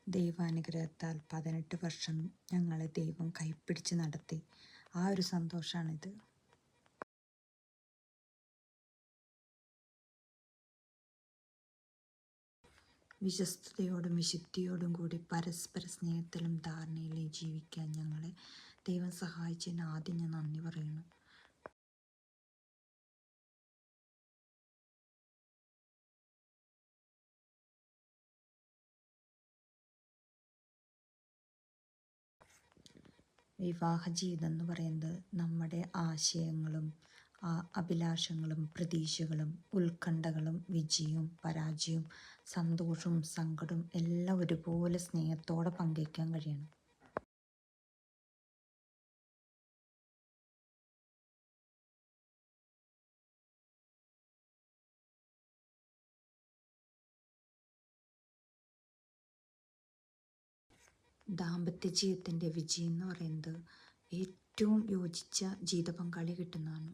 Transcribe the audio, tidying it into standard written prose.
ദൈവാനുഗ്രഹത്താൽ 18 വർഷം ഞങ്ങളെ ദൈവം കൈപ്പിടിച്ച് നടത്തി. ആ ഒരു സന്തോഷമാണിത്. വിശ്വസ്തയോടും വിശുദ്ധിയോടും കൂടി പരസ്പര സ്നേഹത്തിലും ധാരണയിലും ജീവിക്കാൻ ഞങ്ങളെ ദൈവം സഹായിച്ചതിന് ആദ്യം ഞാൻ നന്ദി പറയുന്നു. വിവാഹ ജീവിതം എന്ന് പറയുന്നത് നമ്മുടെ ആശയങ്ങളും അഭിലാഷങ്ങളും പ്രതീക്ഷകളും ഉത്കണ്ഠകളും വിജയവും പരാജയവും സന്തോഷവും സങ്കടവും എല്ലാം ഒരുപോലെ സ്നേഹത്തോടെ പങ്കുവയ്ക്കാൻ കഴിയണം. ദാമ്പത്യ ജീവിതത്തിൻ്റെ വിജയം എന്ന് പറയുന്നത് ഏറ്റവും യോജിച്ച ജീവിത പങ്കാളി കിട്ടുന്നതാണ്.